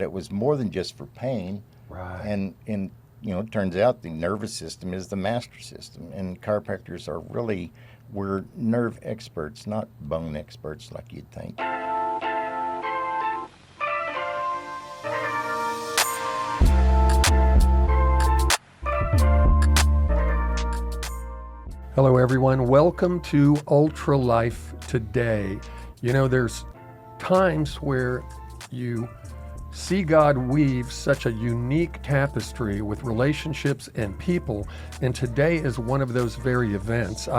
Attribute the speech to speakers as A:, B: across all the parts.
A: It was more than just for pain.
B: Right.
A: And it turns out the nervous system is the master system. And chiropractors we're nerve experts, not bone experts like you'd think.
B: Hello, everyone. Welcome to Ultra Life Today. There's times where you see God weave such a unique tapestry with relationships and people, and today is one of those very events.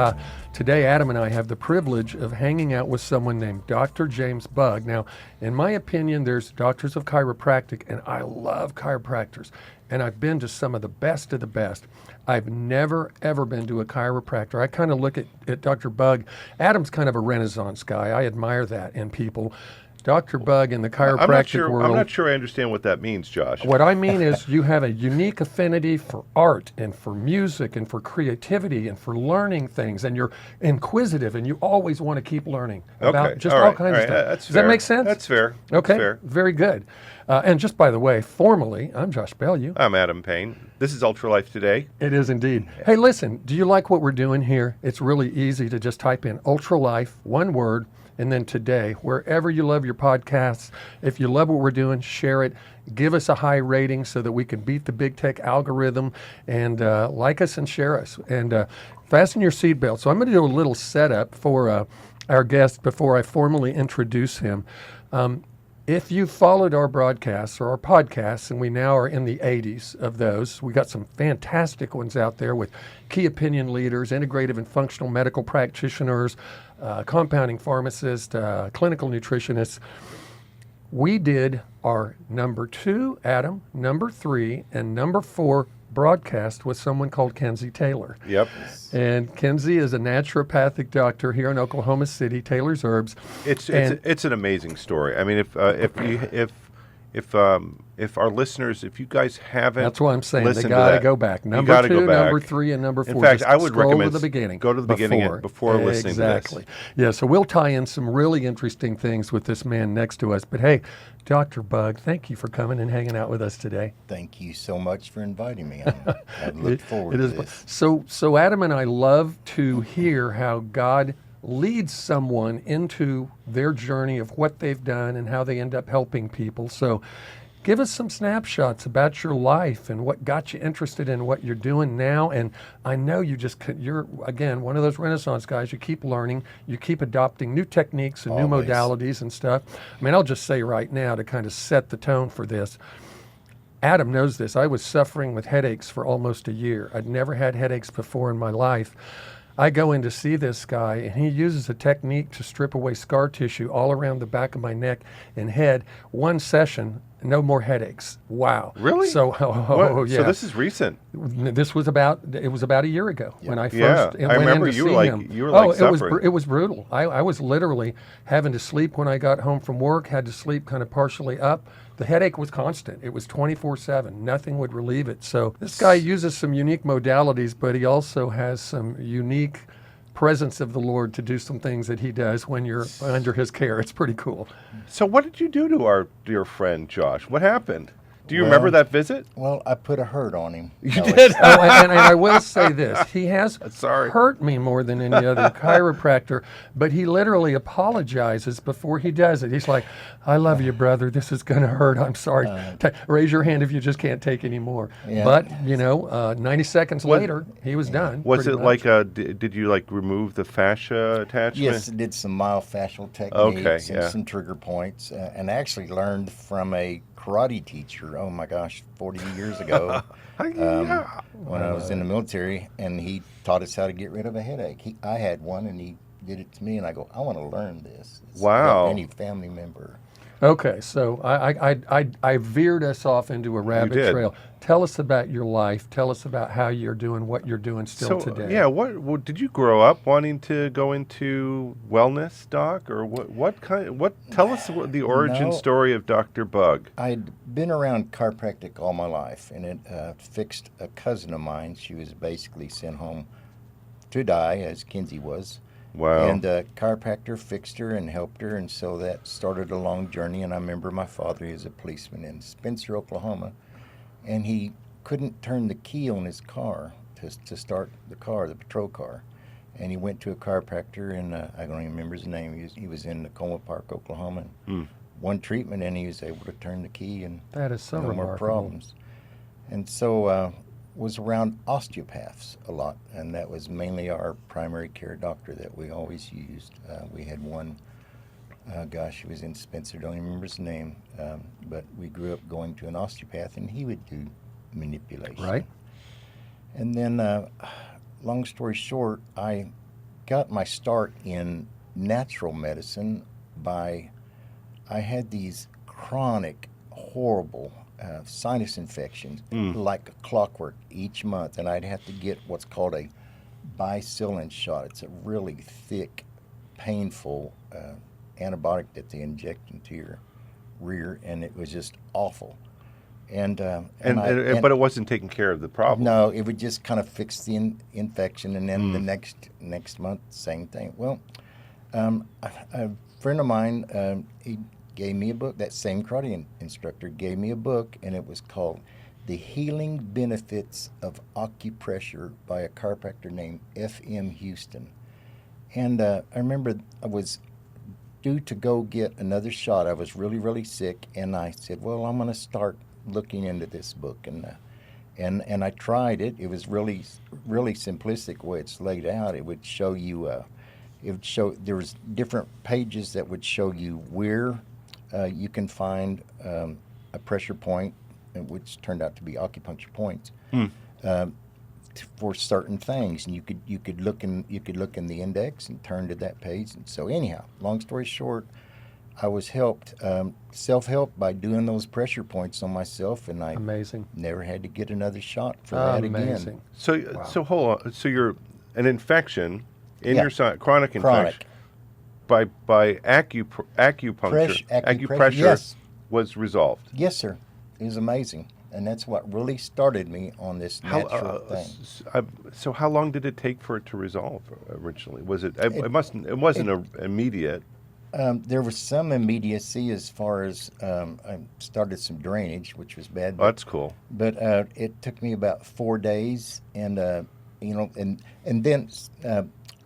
B: Today, Adam and I have the privilege of hanging out with someone named Dr. James Bugg. Now, in my opinion, there's doctors of chiropractic, and I love chiropractors, and I've been to some of the best of the best. I've never, ever been to a chiropractor. I kind of look at Dr. Bugg. Adam's kind of a Renaissance guy. I admire that in people. Dr. Bugg in the chiropractic world.
C: I'm not sure I understand what that means, Josh.
B: What I mean is you have a unique affinity for art and for music and for creativity and for learning things, and you're inquisitive and you always want to keep learning about just all kinds of stuff. Does that make sense?
C: That's fair.
B: Okay,
C: That's fair.
B: Very good. And just by the way, formally, I'm Josh Bellew.
C: I'm Adam Payne. This is Ultra Life Today.
B: It is indeed. Hey, listen, do you like what we're doing here? It's really easy to just type in Ultra Life, one word, and then today, wherever you love your podcasts. If you love what we're doing, share it. Give us a high rating so that we can beat the big tech algorithm, and like us and share us. And fasten your seatbelt. So I'm going to do a little setup for our guest before I formally introduce him. If you followed our broadcasts or our podcasts, and we now are in the 80s of those, we got some fantastic ones out there with key opinion leaders, integrative and functional medical practitioners, compounding pharmacists, clinical nutritionists. We did our number 2, Adam, number 3, and number 4 broadcast with someone called Kenzie Taylor.
C: Yep.
B: And Kenzie is a naturopathic doctor here in Oklahoma City, Taylor's Herbs.
C: It's an amazing story. I mean, if our listeners, if you guys haven't,
B: that's what I'm saying. They
C: listened
B: got
C: to
B: to
C: that,
B: go back.
C: you
B: Number
C: gotta
B: 2,
C: go back.
B: number 3, and number 4.
C: In fact,
B: Just
C: I would
B: scroll
C: recommend
B: to the beginning.
C: go to the beginning before listening to
B: Exactly.
C: this.
B: Yeah, so we'll tie in some really interesting things with this man next to us. But hey, Dr. Bugg, thank you for coming and hanging out with us today.
A: Thank you so much for inviting me. I've looked forward to this.
B: So Adam and I love to hear how God leads someone into their journey of what they've done and how they end up helping people. So give us some snapshots about your life and what got you interested in what you're doing now. And I know you're, again, one of those Renaissance guys. You keep learning. You keep adopting new techniques and
A: Always.
B: new modalities and stuff. I mean, I'll just say right now to kind of set the tone for this. Adam knows this. I was suffering with headaches for almost a year. I'd never had headaches before in my life. I go in to see this guy, and he uses a technique to strip away scar tissue all around the back of my neck and head. One session, no more headaches. Wow.
C: Really?
B: So, yeah.
C: So this is recent.
B: It was about a year ago when I first
C: I
B: went
C: remember
B: in to
C: you
B: see
C: were like
B: him.
C: you were like suffering.
B: It was brutal. I was literally having to sleep when I got home from work, had to sleep kind of partially up. The headache was constant. It was 24/7. Nothing would relieve it. So this guy uses some unique modalities, but he also has some unique presence of the Lord to do some things that he does when you're under his care. It's pretty cool.
C: So what did you do to our dear friend Josh? What happened? Do you remember that visit?
A: Well, I put a hurt on him.
C: You did?
B: And I will say this. He has
C: Sorry.
B: hurt me more than any other chiropractor, but he literally apologizes before he does it. He's like, I love you, brother. This is going to hurt. I'm sorry. Raise your hand if you just can't take any more.
A: Yeah.
B: But, 90 seconds later, he was done.
C: Was
B: pretty
C: it
B: much.
C: like did you like remove the fascia attachment?
A: Yes, I did some myofascial techniques and
C: yeah.
A: some trigger points, and actually learned from a karate teacher, oh my gosh, 40 years ago, when I was in the military, and he taught us how to get rid of a headache. I had one, and he did it to me, and I go, I want to learn this.
C: Wow.
A: Any family member.
B: Okay, so I veered us off into a rabbit
C: did.
B: trail. Tell us about your life. Tell us about how you're doing what you're doing still today.
C: Yeah, what did you grow up wanting to go into wellness, Doc, or what kind? Tell us the origin story of Dr. Bugg.
A: I'd been around chiropractic all my life, and it fixed a cousin of mine. She was basically sent home to die, as Kenzie was,
C: Wow.
A: And chiropractor fixed her and helped her, and so that started a long journey. And I remember my father, he was a policeman in Spencer, Oklahoma, and he couldn't turn the key on his car to start the car, the patrol car. And he went to a chiropractor, and I don't even remember his name. He was in Tacoma Park, Oklahoma. One treatment, and he was able to turn the key, and
B: That is so
A: no more
B: remarkable.
A: problems. And so was around osteopaths a lot, and that was mainly our primary care doctor that we always used. We had one, he was in Spencer, don't even remember his name, but we grew up going to an osteopath, and he would do manipulation.
B: Right.
A: And then, long story short, I got my start in natural medicine I had these chronic, horrible sinus infections, like clockwork each month, and I'd have to get what's called a bicillin shot. It's a really thick, painful antibiotic that they inject into your rear, and it was just awful. But
C: it wasn't taking care of the problem.
A: No, it would just kind of fix the infection, and then the next month, same thing. Well, a friend of mine, he gave me a book. That same karate instructor gave me a book, and it was called "The Healing Benefits of Acupressure" by a chiropractor named F.M. Houston. And I remember I was due to go get another shot. I was really, really sick, and I said, "Well, I'm going to start looking into this book." And I tried it. It was really, really simplistic the way it's laid out. It would show you. It would show there was different pages that would show you where you can find a pressure point, which turned out to be acupuncture points, for certain things. And you could look in the index and turn to that page. And so anyhow, long story short, I was helped self-help by doing those pressure points on myself, and I
B: Amazing.
A: never had to get another shot for that
B: Amazing.
A: again.
C: So hold on. So you're an infection in
A: Yeah.
C: your chronic infection by acupuncture. Acupressure
A: yes.
C: was resolved.
A: Yes, sir. It was amazing, and that's what really started me on this natural thing.
C: So how long did it take for it to resolve originally? Was it? It wasn't immediate.
A: There was some immediacy as far as I started some drainage, which was bad.
C: Oh, that's cool.
A: But it took me about 4 days, and and then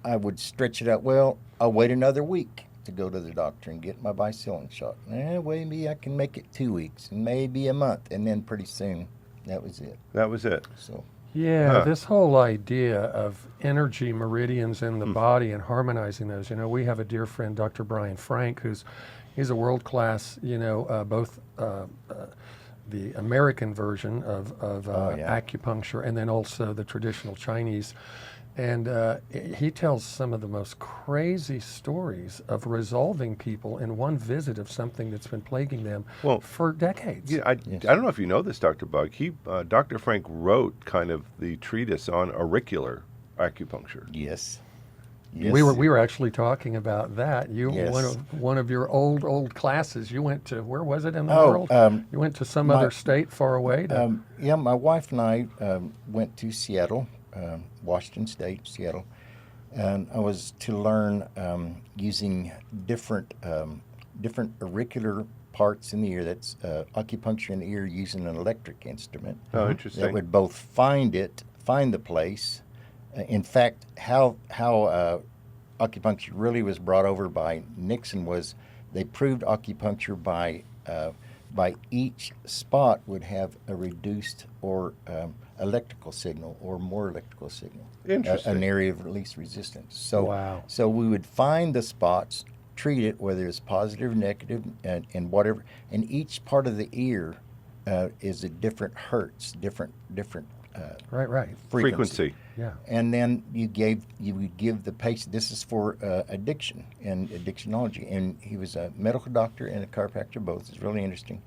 A: I would stretch it out. Well, I'll wait another week to go to the doctor and get my bicillin shot. Maybe I can make it 2 weeks, and maybe a month, and then pretty soon, that was it.
C: That was it.
A: So.
B: Yeah, this whole idea of energy meridians in the body and harmonizing those. We have a dear friend, Dr. Brian Frank, he's a world-class, both the American version of acupuncture and then also the traditional Chinese. And he tells some of the most crazy stories of resolving people in one visit of something that's been plaguing them for decades.
C: Yeah, I don't know if you know this, Dr. Bugg. Dr. Frank wrote kind of the treatise on auricular acupuncture.
A: Yes.
B: We were actually talking about that.
A: Yes.
B: one of your old classes. You went to, where was it in the world? You went to some other state far away.
A: My wife and I went to Seattle. Washington State, Seattle, and I was to learn using different auricular parts in the ear. That's acupuncture in the ear using an electric instrument.
C: Oh, interesting.
A: That would both find the place. In fact, how acupuncture really was brought over by Nixon was they proved acupuncture by each spot would have a reduced or electrical signal or more electrical signal.
C: Interesting.
A: An area of least resistance. So,
B: Wow.
A: So we would find the spots, treat it, whether it's positive or negative, and whatever. And each part of the ear is a different hertz, different
B: Right.
C: Frequency.
B: Yeah.
A: And then you would give the patient. This is for addiction and addictionology. And he was a medical doctor and a chiropractor both. It's really interesting.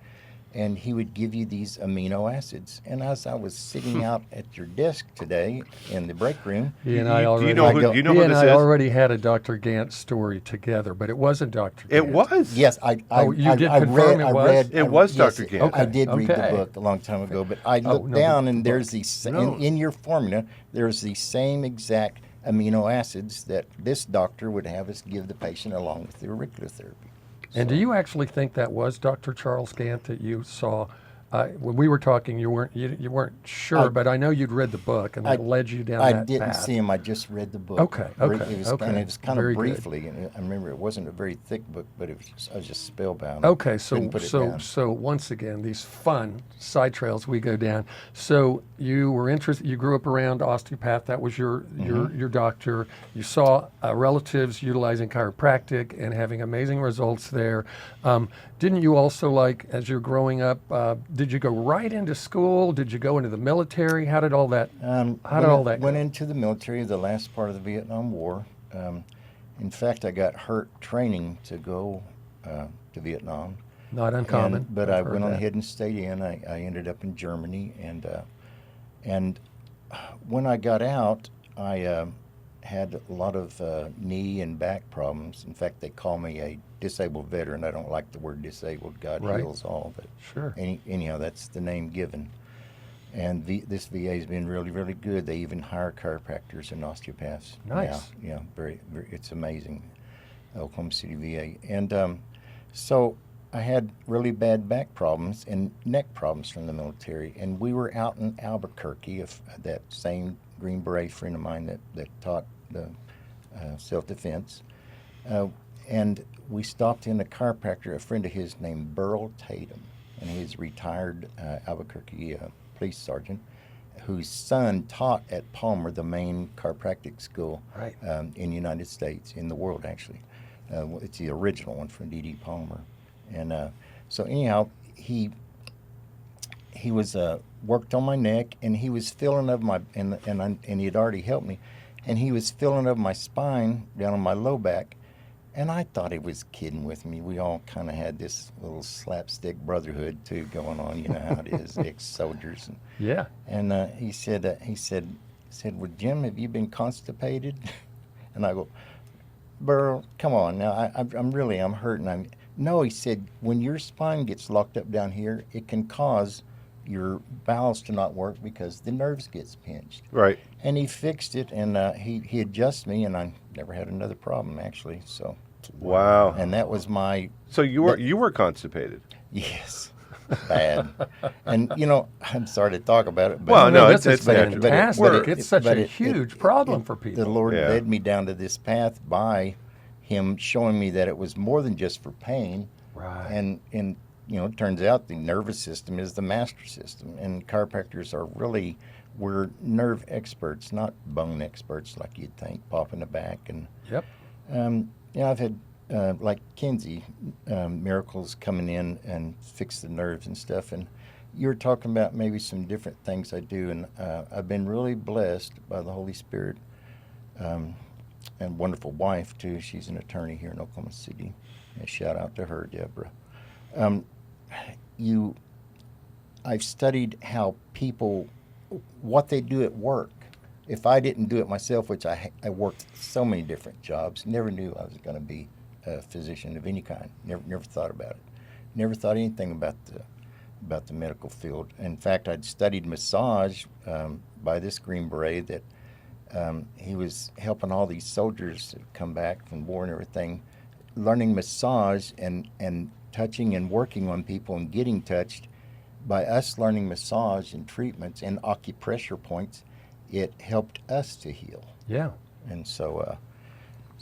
A: And he would give you these amino acids. And as I was sitting out at your desk today in the break room,
B: He and I
C: Do
B: already,
C: you know who
B: he
C: this
B: and I
C: is?
B: already had a Dr. Gant story together, but it wasn't Dr. Gant.
C: It was.
A: yes, I
B: you did
A: I
B: confirm
A: read,
B: it was?
A: I read.
C: It was
A: yes,
C: Dr. Gant.
A: I did read the
B: Okay.
A: book a long time ago, but I
B: Oh,
A: looked
B: no,
A: down
B: the
A: and there's
B: book.
A: these
C: No.
A: in your formula. There's the same exact amino acids that this doctor would have us give the patient along with the auricular therapy.
B: And do you actually think that was Dr. Charles Gant that you saw? When we were talking, you weren't sure, but I know you'd read the book, and that led you down that path.
A: I didn't see him. I just read the book.
B: Okay.
A: It was kind
B: Very
A: of
B: good.
A: briefly, and I remember it wasn't a very thick book, but I was just spellbound.
B: Okay,
A: Couldn't put it down.
B: so once again, these fun side trails we go down. So you were interested. You grew up around osteopath. That was your doctor. You saw relatives utilizing chiropractic and having amazing results there. Didn't you also, like, as you're growing up, did you go right into school? Did you go into the military? How did all that?
A: Went into the military, the last part of the Vietnam War. In fact, I got hurt training to go to Vietnam.
B: Not uncommon.
A: But I went on ahead and stayed in. I ended up in Germany, and when I got out, I had a lot of knee and back problems. In fact, they call me a disabled veteran. I don't like the word disabled. God heals all, but
B: sure.
A: Anyhow, that's the name given. And this VA has been really, really good. They even hire chiropractors and osteopaths.
B: Nice.
A: Yeah, very, very, it's amazing, Oklahoma City VA. And so I had really bad back problems and neck problems from the military. And we were out in Albuquerque, that same Green Beret friend of mine that taught the self-defense. And we stopped in a chiropractor, a friend of his named Burl Tatum, and he's retired Albuquerque police sergeant, whose son taught at Palmer, the main chiropractic school in the United States, in the world actually. It's the original one from D.D. Palmer. And so anyhow, he was worked on my neck, and he was feeling of my, and he had already helped me, and he was feeling of my spine down on my low back. And I thought he was kidding with me. We all kind of had this little slapstick brotherhood too going on. You know how it is, ex-soldiers.
B: Yeah.
A: And he said, "Well, Jim, have you been constipated?" And I go, "Burl, come on now. I'm hurting." No, he said, when your spine gets locked up down here, it can cause your bowels to not work because the nerves gets pinched.
C: Right.
A: And he fixed it, and he adjusted me, and I never had another problem actually. So.
C: Wow.
A: And that was my.
C: So you were constipated.
A: Yes. Bad. And I'm sorry to talk about it, but
C: Well, no,
B: this
C: it's
B: is fantastic. It's such a huge problem for people.
A: The Lord led me down to this path by Him showing me that it was more than just for pain.
B: Right.
A: And it turns out the nervous system is the master system, and chiropractors we're nerve experts, not bone experts like you'd think, pop in the back. And
B: yep.
A: I've had like Kinsey miracles coming in and fix the nerves and stuff. And you were talking about maybe some different things I do, and I've been really blessed by the Holy Spirit, and wonderful wife too. She's an attorney here in Oklahoma City. And shout out to her, Deborah. I've studied how people, what they do at work. If I didn't do it myself, which I worked so many different jobs, never knew I was going to be a physician of any kind. Never thought about it. Never thought anything about the medical field. In fact, I'd studied massage by this Green Beret that he was helping all these soldiers that come back from war and everything, learning massage and touching and working on people and getting touched. By us learning massage and treatments and acupressure points, it helped us to heal.
B: Yeah.
A: And so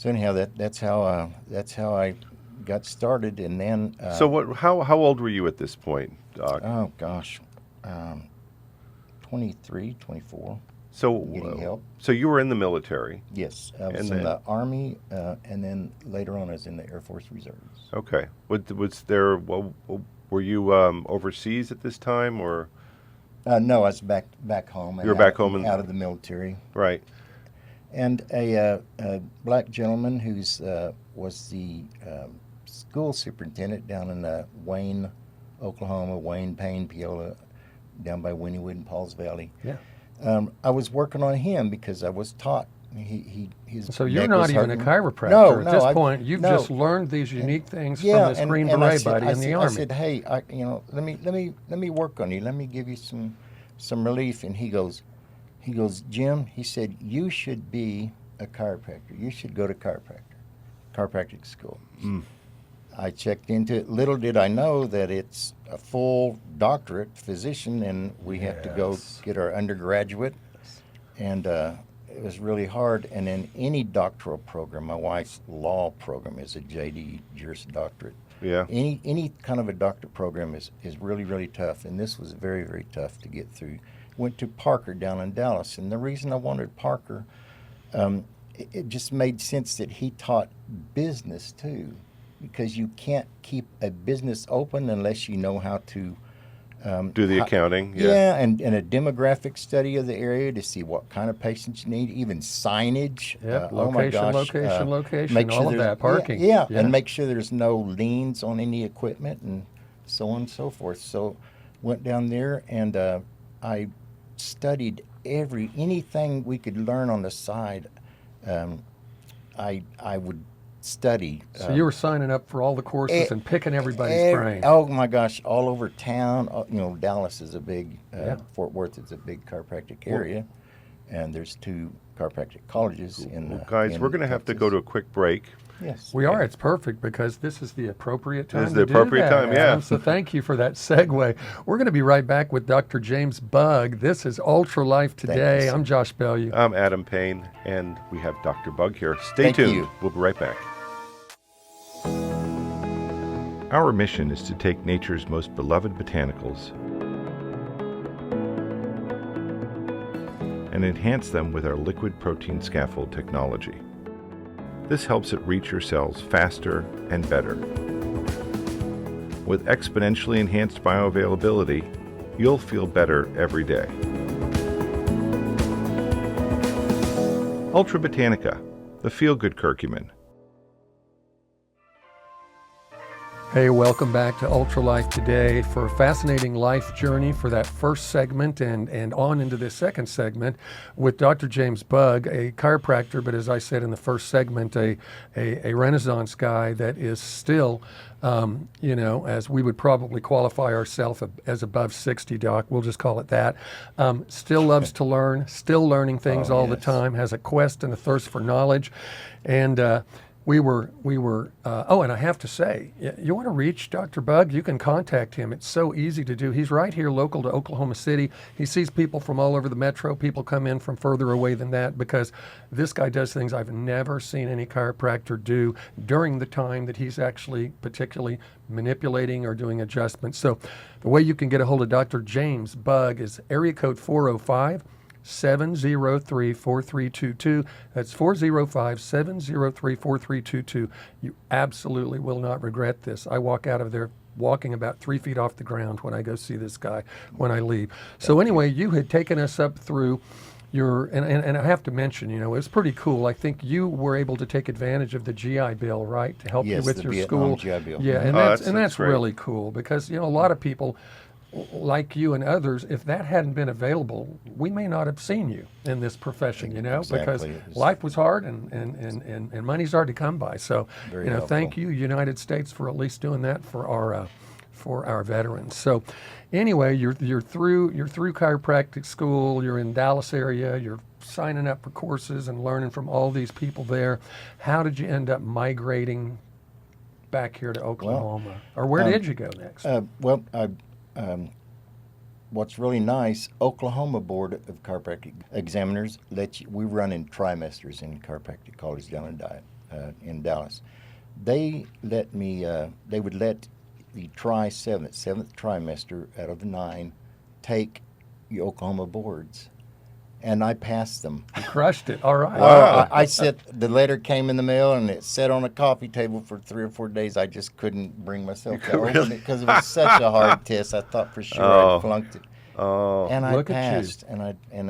A: anyhow, that's how I got started. And then
C: So how old were you at this point, Doc?
A: Oh gosh, 23, 24.
C: So
A: getting help.
C: So you were in the military.
A: Yes, I was in the Army, and then later on I was in the Air Force Reserves.
C: Okay. Was there? Were you overseas at this time, or?
A: No, I was back home.
C: You were back home
A: out of the military.
C: Right.
A: And a black gentleman who's was the school superintendent down in Wayne, Oklahoma, Wayne, Payne, Peola, down by Wynnewood and Pauls Valley.
B: Yeah.
A: I was working on him because I was taught.
B: So you're not even a chiropractor
A: no,
B: at this point. You've just learned these unique things from this Green Beret buddy in the Army.
A: I said, hey, let me work on you. Let me give you some relief. And he goes, Jim, he said, you should be a chiropractor. You should go to chiropractic school. I checked into it. Little did I know that it's a full doctorate physician, and we have to go get our undergraduate. And it was really hard. And in any doctoral program, my wife's law program is a JD, Juris Doctorate.
C: Yeah.
A: Any kind of a doctorate program is really, really tough. And this was very, very tough to get through. Went to Parker down in Dallas. And the reason I wanted Parker, it just made sense that he taught business too. Because you can't keep a business open unless you know how to
C: do the accounting.
A: Yeah, and a demographic study of the area to see what kind of patients you need, even signage.
B: Yep,
A: Oh my gosh,
B: location, all of that, parking.
A: Yeah, and make sure there's no liens on any equipment and so on and so forth. So went down there and I studied anything we could learn on the side. I would study.
B: So you were signing up for all the courses and picking everybody's brain.
A: Oh my gosh, all over town. Dallas is a big, Fort Worth is a big chiropractic area, and there's 2 chiropractic colleges in.
C: Guys, we're going to have to go to a quick break.
A: Yes,
B: we are. It's perfect because this is the appropriate time.
C: This is the appropriate time, yeah.
B: So thank you for that segue. We're going to be right back with Dr. James Bugg. This is Ultra Life Today. I'm Josh Bellew.
C: I'm Adam Payne, and we have Dr. Bugg here. Stay tuned. We'll be right back. Our mission is to take nature's most beloved botanicals and enhance them with our liquid protein scaffold technology. This helps it reach your cells faster and better. With exponentially enhanced bioavailability, you'll feel better every day. Ultra Botanica, the feel-good curcumin.
B: Hey, welcome back to Ultra Life Today for a fascinating life journey for that first segment and on into this second segment with Dr. James Bugg, a chiropractor, but as I said in the first segment, a Renaissance guy that is still, as we would probably qualify ourselves as above 60, Doc, we'll just call it that, still loves to learn, still learning things all the time, has a quest and a thirst for knowledge, and We were. And I have to say, you want to reach Dr. Bugg, you can contact him. It's so easy to do. He's right here, local to Oklahoma City. He sees people from all over the metro. People come in from further away than that because this guy does things I've never seen any chiropractor do during the time that he's actually particularly manipulating or doing adjustments. So the way you can get a hold of Dr. James Bugg is area code 405-703-4322. That's 405-703-4322. You absolutely will not regret this. I walk out of there walking about 3 feet off the ground when I go see this guy when I leave. So anyway, you had taken us up through your, and I have to mention, it was pretty cool. I think you were able to take advantage of the GI Bill, right, to help you with your school.
A: GI Bill.
B: Yeah, and that's really cool because, a lot of people like you and others, if that hadn't been available, we may not have seen you in this profession, because life was hard and money's hard to come by. So, thank you, United States, for at least doing that for our veterans. So, anyway, you're through chiropractic school. You're in Dallas area. You're signing up for courses and learning from all these people there. How did you end up migrating back here to Oklahoma, or where did you go next?
A: What's really nice, Oklahoma Board of Chiropractic Examiners we run in trimesters in chiropractic college down in Dallas. They let me. They would let the seventh trimester out of the 9 take the Oklahoma boards, and I passed them.
B: You crushed it. All right.
A: Wow. I said the letter came in the mail and it sat on a coffee table for 3 or 4 days. I just couldn't bring myself to open it because it was such a hard test. I thought for sure I'd flunked it.
C: Oh,
A: and I passed, and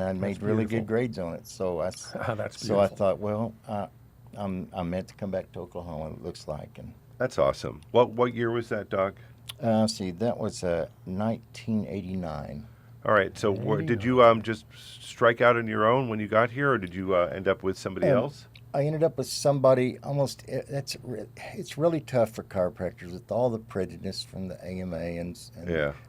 A: I made really good grades on it. So I thought, well, I'm meant to come back to Oklahoma. It looks like, and
C: that's awesome. What year was that, Doc?
A: That was 1989.
C: All right. So did you just strike out on your own when you got here, or did you end up with somebody else?
A: I ended up with somebody it's really tough for chiropractors with all the prejudice from the AMA and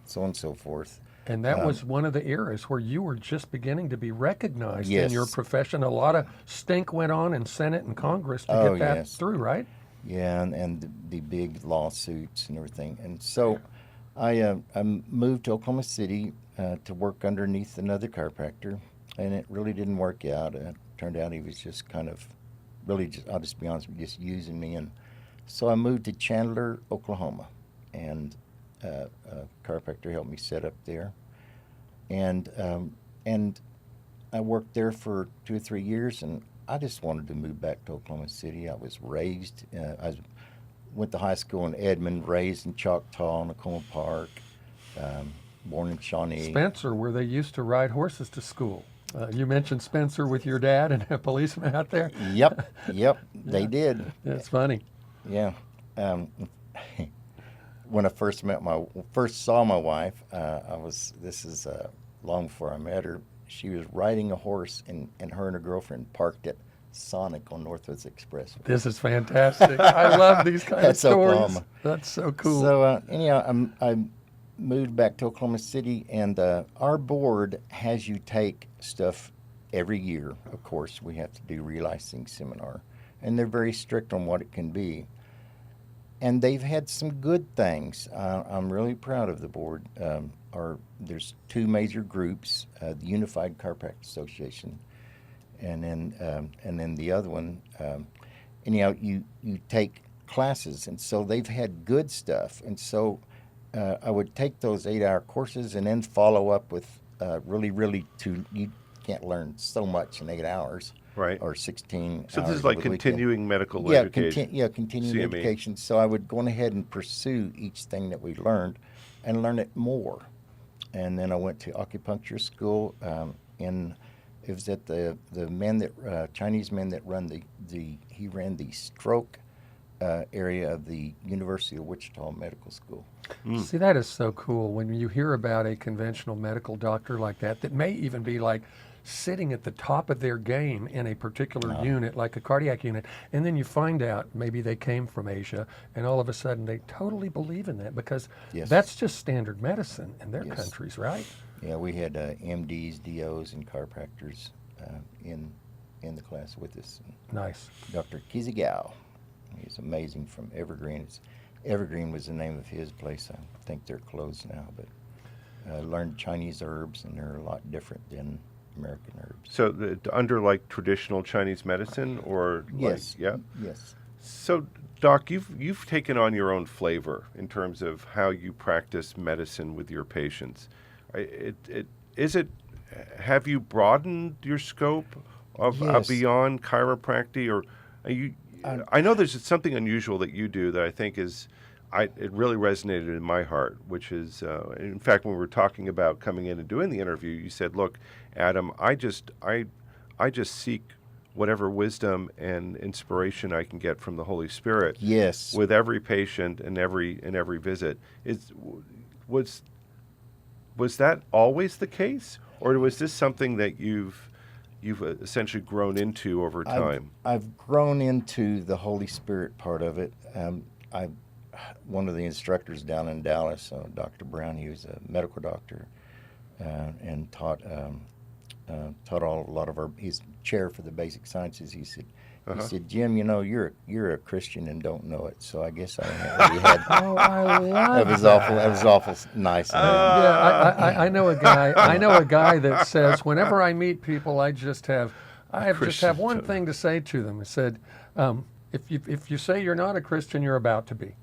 A: so on and so forth.
B: And that was one of the eras where you were just beginning to be recognized in
A: Yes.
B: your profession. A lot of stink went on in Senate and Congress to
A: Oh,
B: get that
A: yes.
B: through, right?
A: Yeah, and the big lawsuits and everything. And so I moved to Oklahoma City to work underneath another chiropractor, and it really didn't work out. It turned out he was just kind of really, I'll just be honest with you, just using me. And so I moved to Chandler, Oklahoma, and a chiropractor helped me set up there. And I worked there for 2 or 3 years, and I just wanted to move back to Oklahoma City. I was raised, went to high school in Edmond, raised in Choctaw, Nakoma Park, born in Shawnee.
B: Spencer, where they used to ride horses to school. You mentioned Spencer with your dad and a policeman out there.
A: Yep, they did.
B: That's funny.
A: Yeah. When I first saw my wife, this is long before I met her. She was riding a horse, and her and her girlfriend parked at Sonic on Northwest Expressway.
B: This is fantastic. I love these kind of
A: That's
B: stories.
A: Oklahoma.
B: That's so cool.
A: So anyhow, I moved back to Oklahoma City, and our board has you take stuff every year. Of course, we have to do relicensing seminar, and they're very strict on what it can be. And they've had some good things. I'm really proud of the board. There's 2 major groups: the Unified Chiropractic Association, and then the other one. Anyhow, you take classes, and so they've had good stuff. And so I would take those 8-hour courses and then follow up with you can't learn so much in 8 hours.
C: Right.
A: Or 16
C: So this
A: hours
C: is like
A: over the weekend.
C: continuing medical
A: Yeah,
C: education.
A: continuing
C: CME.
A: education. So I would go ahead and pursue each thing that we learned and learn it more. And then I went to acupuncture school. It was at the men that Chinese men that he ran the stroke area of the University of Wichita Medical School.
B: See, that is so cool when you hear about a conventional medical doctor like that may even be like sitting at the top of their game in a particular unit, like a cardiac unit, and then you find out maybe they came from Asia, and all of a sudden they totally believe in that because
A: Yes.
B: that's just standard medicine in their
A: Yes.
B: countries, right?
A: Yeah, we had MDs, DOs, and chiropractors in the class with us.
B: Nice.
A: Dr. Kizigao. He's amazing from Evergreen. Evergreen was the name of his place. I think they're closed now, but I learned Chinese herbs, and they're a lot different than American herbs.
C: So under like traditional Chinese medicine, or
A: Yes.
C: like, yeah.
A: Yes.
C: So, Doc, you've taken on your own flavor in terms of how you practice medicine with your patients. Have you broadened your scope of
A: Yes.
C: beyond chiropractic, or are you? I know there's something unusual that you do that I think it really resonated in my heart, which is, in fact, when we were talking about coming in and doing the interview, you said, "Look, Adam, I just seek whatever wisdom and inspiration I can get from the Holy Spirit."
A: Yes.
C: With every patient and every visit. Was that always the case, or was this something that you've essentially grown into over time?
A: I've grown into the Holy Spirit part of it. One of the instructors down in Dallas, Dr. Brown, he was a medical doctor and taught a lot of he's chair for the basic sciences. He said, Jim, you're a Christian and don't know it. So I guess I really had.
B: Oh, I love
A: That was awful nice.
B: Yeah, I know a guy. I know a guy that says whenever I meet people, I just have one thing to say to them. I said, if you say you're not a Christian, you're about to be.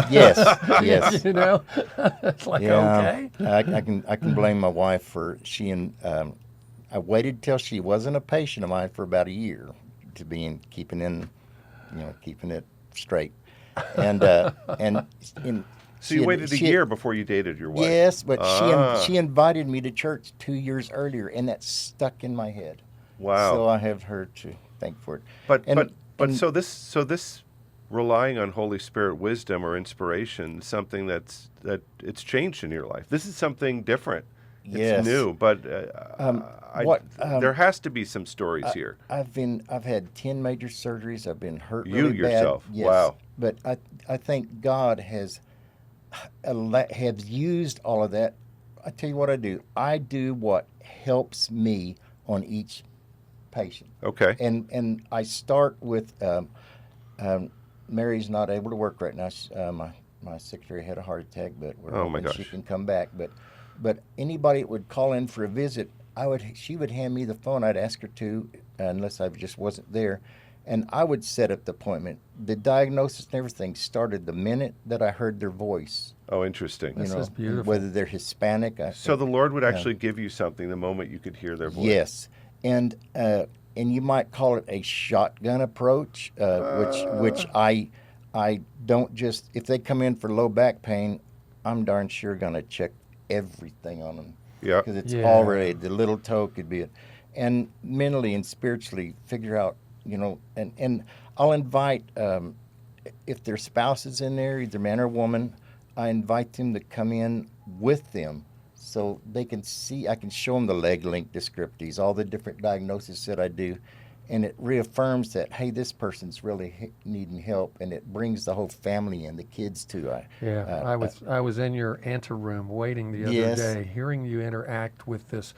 A: Yes, yes.
B: You know, it's like okay.
A: I can blame my wife for I waited till she wasn't a patient of mine for about a year to be keeping it straight, and
C: So you waited a year before you dated your wife.
A: Yes, but she invited me to church 2 years earlier, and that stuck in my head.
C: Wow!
A: So I have her to thank for it.
C: But so this relying on Holy Spirit wisdom or inspiration, something that it's changed in your life. This is something different.
A: Yes.
C: It's new, but there has to be some stories here.
A: I've had 10 major surgeries. I've been hurt
C: You
A: really
C: yourself.
A: bad. Yes.
C: Wow.
A: But I think God has used all of that I tell you what I do. I do what helps me on each patient.
C: Okay.
A: And I start with Mary's not able to work right now. My secretary had a heart attack, but we're
C: Oh, my
A: hoping she
C: gosh.
A: can come back. But anybody that would call in for a visit, she would hand me the phone. I'd ask her to, unless I just wasn't there, and I would set up the appointment. The diagnosis and everything started the minute that I heard their voice.
C: Oh, interesting.
B: This is beautiful.
A: Whether they're Hispanic.
C: So the Lord would actually give you something the moment you could hear their voice.
A: Yes, and you might call it a shotgun approach, which I don't just, if they come in for low back pain, I'm darn sure going to check everything on them.
C: Yeah.
A: Because it's
B: Yeah.
A: already, the little toe could be it. And mentally and spiritually figure out, and I'll invite, if their spouse is in there, either man or woman, I invite them to come in with them so they can see, I can show them the leg length descriptives, all the different diagnoses that I do. And it reaffirms that, hey, this person's really needing help, and it brings the whole family and the kids too.
B: I was in your anteroom waiting the other
A: Yes.
B: day, hearing you interact with this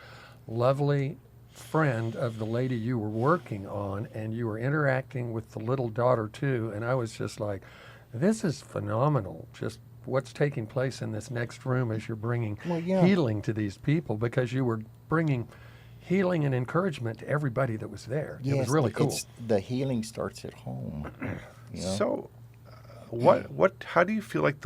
B: lovely friend of the lady you were working on, and you were interacting with the little daughter too, and I was just like, this is phenomenal. Just what's taking place in this next room as you're bringing healing to these people, because you were bringing healing and encouragement to everybody that was there. It was really cool.
A: The healing starts at home.
C: So, how do you feel like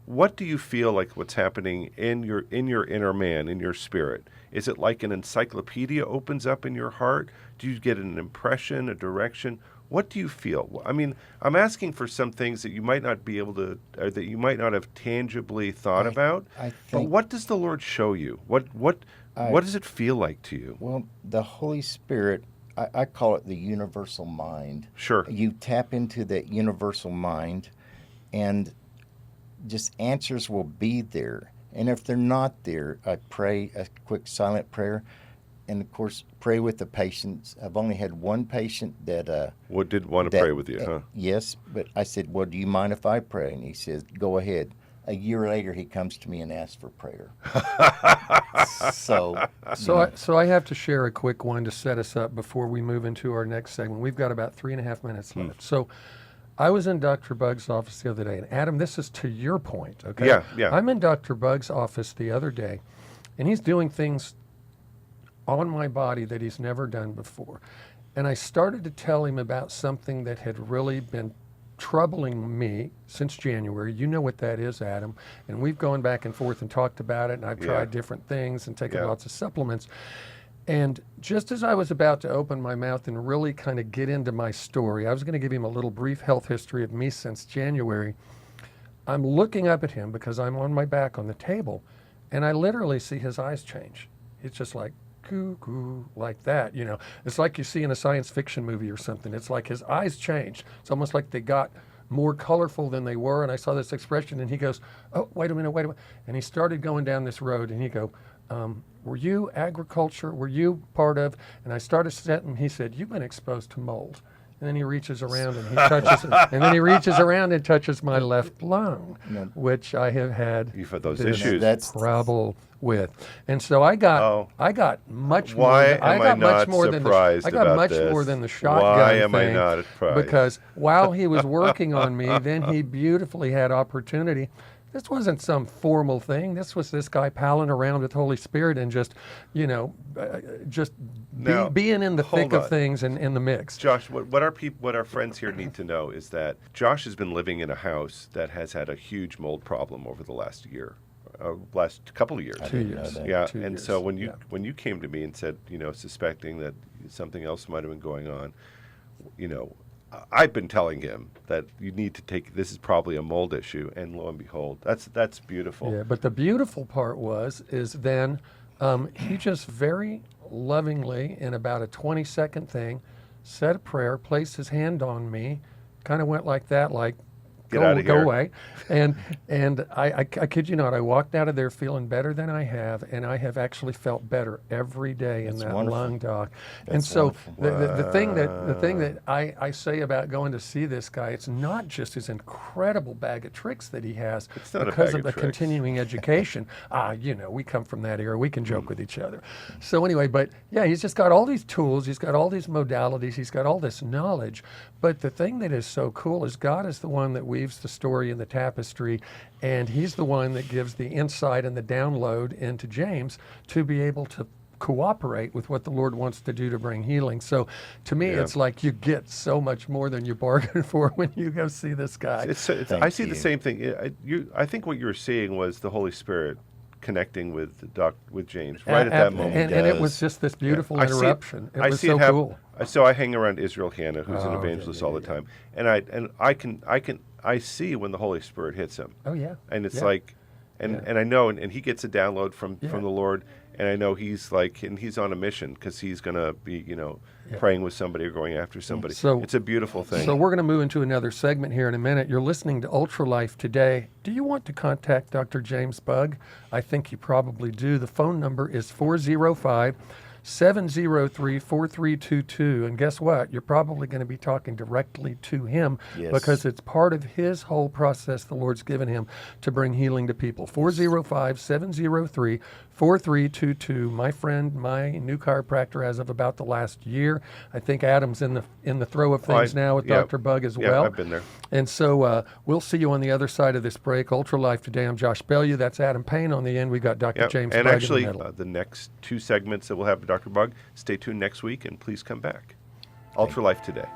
C: what do you feel like what's happening in your inner man, in your spirit? Is it like an encyclopedia opens up in your heart? Do you get an impression, a direction? What do you feel? I mean, I'm asking for some things that you might not be able to, or that you might not have tangibly thought about. But what does the Lord show you? What does it feel like to you?
A: Well, the Holy Spirit, I call it the universal mind.
C: Sure.
A: You tap into that universal mind, and just answers will be there. And if they're not there, I pray a quick silent prayer, and of course pray with the patients. I've only had one patient that
C: did want to pray with you, huh?
A: Yes, but I said, well, do you mind if I pray? And he says, go ahead. A year later, he comes to me and asks for prayer. So
B: I have to share a quick one to set us up before we move into our next segment. We've got about 3.5 minutes left. So I was in Dr. Bugg's office the other day, and Adam, this is to your point, okay?
C: Yeah.
B: I'm in Dr. Bugg's office the other day, and he's doing things on my body that he's never done before. And I started to tell him about something that had really been troubling me since January. You know what that is, Adam. And we've gone back and forth and talked about it, and I've tried different things and taken lots of supplements. And just as I was about to open my mouth and really kind of get into my story, I was going to give him a little brief health history of me since January. I'm looking up at him because I'm on my back on the table, and I literally see his eyes change. It's just like, cuckoo, like that, It's like you see in a science fiction movie or something. It's like his eyes changed. It's almost like they got more colorful than they were, and I saw this expression, and he goes, oh, wait a minute. And he started going down this road, and he go, were you agriculture? Were you part of? And I started setting, he said, you've been exposed to mold. And then he reaches around and he touches it. And then he reaches around and touches my left lung, which I have had
C: You've had those
B: this
C: issues.
B: trouble with. And so I got much more.
C: Why
B: than, I
C: am
B: got
C: I
B: much
C: not
B: more than the,
C: surprised
B: I got
C: about
B: much
C: this?
B: more than the shotgun
C: Why am I
B: thing,
C: not surprised?
B: because while he was working on me, then he beautifully had opportunity. This wasn't some formal thing. This was this guy palling around with Holy Spirit and just, being in the thick of things and in the mix.
C: Josh, what our friends here need to know is that Josh has been living in a house that has had a huge mold problem over the last couple of years.
B: 2 years.
C: Yeah,
B: 2
C: and
B: years.
C: so when you came to me and said, suspecting that something else might have been going on, I've been telling him that you need to this is probably a mold issue, and lo and behold, that's beautiful.
B: Yeah, but the beautiful part is then he just very lovingly, in about a 20-second thing, said a prayer, placed his hand on me, kind of went like that, like
C: Get out of
B: go
C: here.
B: away. And I kid you not, I walked out of there feeling better than I have, and I have actually felt better every day in
A: That's
B: that
A: wonderful.
B: lung, Doc.
A: That's
B: and so
A: wonderful.
B: the thing that I say about going to see this guy, it's not just his incredible bag of tricks that he has
C: It's not a
B: because
C: bag
B: of
C: of
B: the
C: tricks.
B: continuing education. We come from that era. We can joke with each other. So anyway, but yeah, he's just got all these tools. He's got all these modalities. He's got all this knowledge. But the thing that is so cool is God is the one that weaves the story and the tapestry, and he's the one that gives the insight and the download into James to be able to cooperate with what the Lord wants to do to bring healing. So to me,
C: Yeah.
B: it's like you get so much more than you bargained for when you go see this guy.
C: I see
A: you.
C: the same thing. I think what you were seeing was the Holy Spirit connecting with James right at that moment.
B: And it
A: does.
B: was just this beautiful
C: I see it-
B: interruption. It
C: I
B: was
C: see
B: so
C: it
B: cool.
C: So I hang around Israel Hanna, who's an
B: Oh, yeah,
C: evangelist
B: yeah,
C: all the time, and I see when the Holy Spirit hits him,
B: Oh yeah.
C: and it's
B: Yeah.
C: like, and
B: Yeah.
C: and I know, and he gets a download from
B: Yeah.
C: the Lord, and I know he's like, and he's on a mission because he's gonna be,
B: Yeah.
C: praying with somebody or going after somebody.
B: So-
C: it's a beautiful thing.
B: So we're going to move into another segment here in a minute. You're listening to Ultralife today. Do you want to contact Dr. James Bugg? I think you probably do. The phone number is 405-703-4322. And guess what? You're probably going to be talking directly to him
A: Yes.
B: because it's part of his whole process the Lord's given him to bring healing to people. 405-703-4322. My friend, my new chiropractor as of about the last year. I think Adam's in the throw of things now with
C: yeah,
B: Dr. Bugg as
C: yeah,
B: well.
C: I've been there.
B: And so we'll see you on the other side of this break. Ultralife today. I'm Josh Bellew. That's Adam Payne on the end. We got Dr.
C: Yep.
B: James
C: And
B: Bugg
C: actually,
B: in the middle.
C: the next two segments that we'll have with Dr. Bugg, stay tuned next week, and please come back. Ultralife today.